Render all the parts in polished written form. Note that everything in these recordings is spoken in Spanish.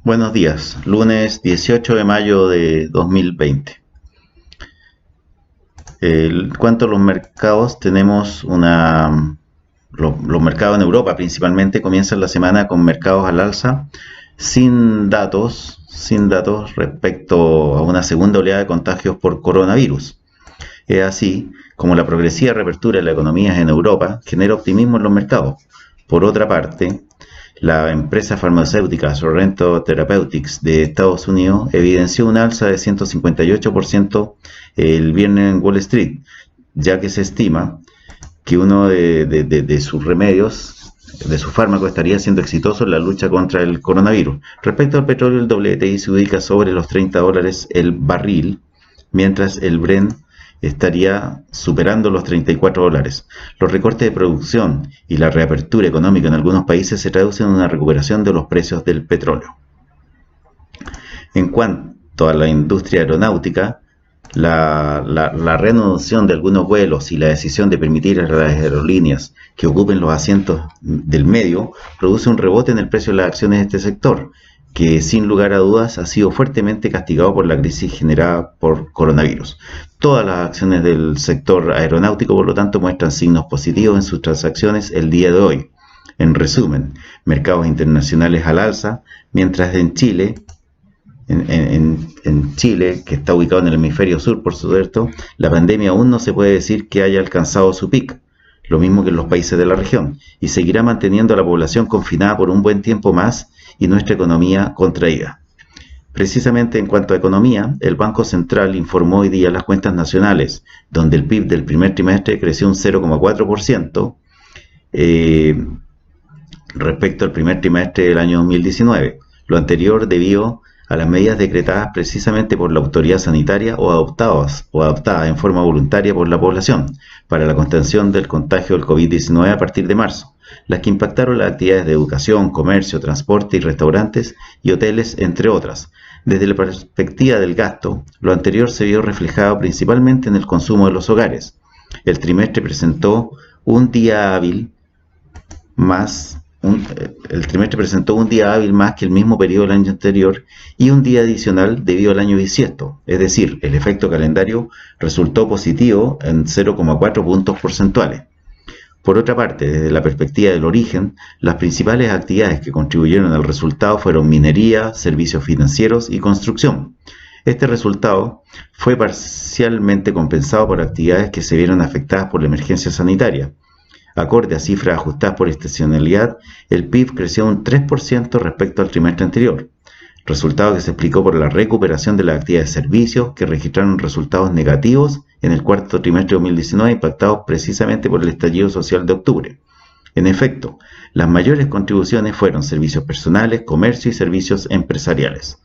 Buenos días, lunes 18 de mayo de 2020. En cuanto a los mercados, tenemos los mercados en Europa principalmente comienzan la semana con mercados al alza, sin datos respecto a una segunda oleada de contagios por coronavirus. Es así como la progresiva reapertura de las economías en Europa genera optimismo en los mercados. Por otra parte, la empresa farmacéutica Sorrento Therapeutics de Estados Unidos evidenció un alza de 158% el viernes en Wall Street, ya que se estima que uno de sus remedios, de su fármaco, estaría siendo exitoso en la lucha contra el coronavirus. Respecto al petróleo, el WTI se ubica sobre los $30 el barril, mientras el Brent estaría superando los $34. Los recortes de producción y la reapertura económica en algunos países se traducen en una recuperación de los precios del petróleo. En cuanto a la industria aeronáutica, la reanudación de algunos vuelos y la decisión de permitir a las aerolíneas que ocupen los asientos del medio produce un rebote en el precio de las acciones de este sector, que sin lugar a dudas ha sido fuertemente castigado por la crisis generada por coronavirus. Todas las acciones del sector aeronáutico, por lo tanto, muestran signos positivos en sus transacciones el día de hoy. En resumen, mercados internacionales al alza, mientras en Chile, que está ubicado en el hemisferio sur, por cierto, la pandemia aún no se puede decir que haya alcanzado su pico, lo mismo que en los países de la región, y seguirá manteniendo a la población confinada por un buen tiempo más y nuestra economía contraída. Precisamente en cuanto a economía, el Banco Central informó hoy día las cuentas nacionales, donde el PIB del primer trimestre creció un 0,4% respecto al primer trimestre del año 2019. Lo anterior debido a las medidas decretadas precisamente por la autoridad sanitaria o adoptadas en forma voluntaria por la población para la contención del contagio del COVID-19 a partir de marzo, las que impactaron las actividades de educación, comercio, transporte y restaurantes y hoteles, entre otras. Desde la perspectiva del gasto, lo anterior se vio reflejado principalmente en el consumo de los hogares. El trimestre presentó un día hábil más que el mismo periodo del año anterior y un día adicional debido al año bisiesto, es decir, el efecto calendario resultó positivo en 0,4 puntos porcentuales. Por otra parte, desde la perspectiva del origen, las principales actividades que contribuyeron al resultado fueron minería, servicios financieros y construcción. Este resultado fue parcialmente compensado por actividades que se vieron afectadas por la emergencia sanitaria. Acorde a cifras ajustadas por estacionalidad, el PIB creció un 3% respecto al trimestre anterior, resultado que se explicó por la recuperación de las actividades de servicios que registraron resultados negativos en el cuarto trimestre de 2019, impactados precisamente por el estallido social de octubre. En efecto, las mayores contribuciones fueron servicios personales, comercio y servicios empresariales.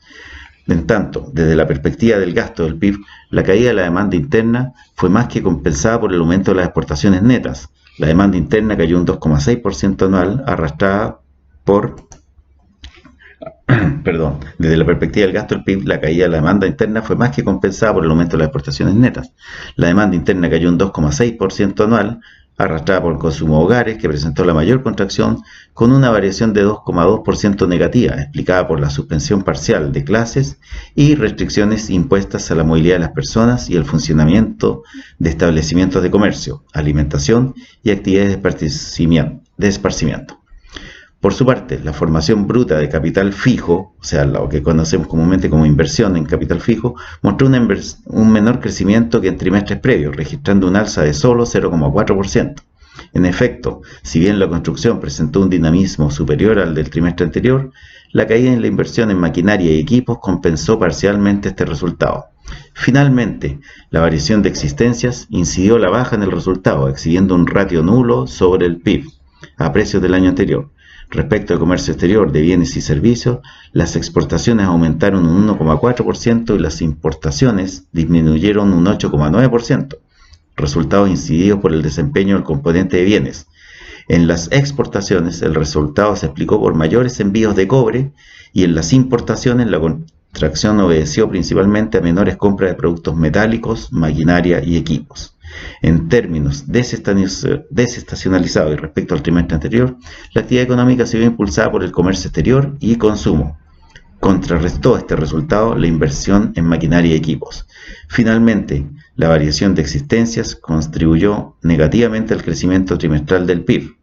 En tanto, desde la perspectiva del gasto del PIB, la caída de la demanda interna fue más que compensada por el aumento de las exportaciones netas. La demanda interna cayó un 2,6% anual, arrastrada por... Desde la perspectiva del gasto del PIB, la caída de la demanda interna fue más que compensada por el aumento de las exportaciones netas. La demanda interna cayó un 2,6% anual, arrastrada por el consumo de hogares, que presentó la mayor contracción, con una variación de 2,2% negativa, explicada por la suspensión parcial de clases y restricciones impuestas a la movilidad de las personas y el funcionamiento de establecimientos de comercio, alimentación y actividades de esparcimiento. Por su parte, la formación bruta de capital fijo, o sea, lo que conocemos comúnmente como inversión en capital fijo, mostró un menor crecimiento que en trimestres previos, registrando un alza de solo 0,4%. En efecto, si bien la construcción presentó un dinamismo superior al del trimestre anterior, la caída en la inversión en maquinaria y equipos compensó parcialmente este resultado. Finalmente, la variación de existencias incidió a la baja en el resultado, exhibiendo un ratio nulo sobre el PIB a precios del año anterior. Respecto al comercio exterior de bienes y servicios, las exportaciones aumentaron un 1,4% y las importaciones disminuyeron un 8,9%, resultados incididos por el desempeño del componente de bienes. En las exportaciones, el resultado se explicó por mayores envíos de cobre y en las importaciones la contracción obedeció principalmente a menores compras de productos metálicos, maquinaria y equipos. En términos desestacionalizados y respecto al trimestre anterior, la actividad económica se vio impulsada por el comercio exterior y consumo. Contrarrestó este resultado la inversión en maquinaria y equipos. Finalmente, la variación de existencias contribuyó negativamente al crecimiento trimestral del PIB.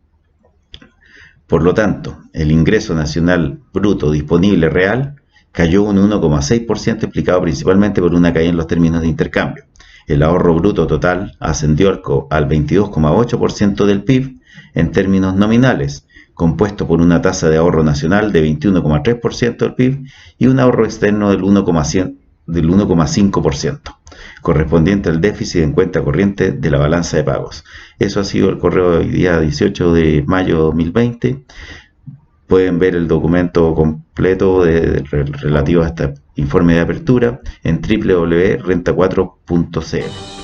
Por lo tanto, el ingreso nacional bruto disponible real cayó un 1,6%, explicado principalmente por una caída en los términos de intercambio. El ahorro bruto total ascendió al 22,8% del PIB en términos nominales, compuesto por una tasa de ahorro nacional de 21,3% del PIB y un ahorro externo del 1,5%, correspondiente al déficit en cuenta corriente de la balanza de pagos. Eso ha sido el correo de hoy día 18 de mayo de 2020. Pueden ver el documento completo relativo a este informe de apertura en www.renta4.cl.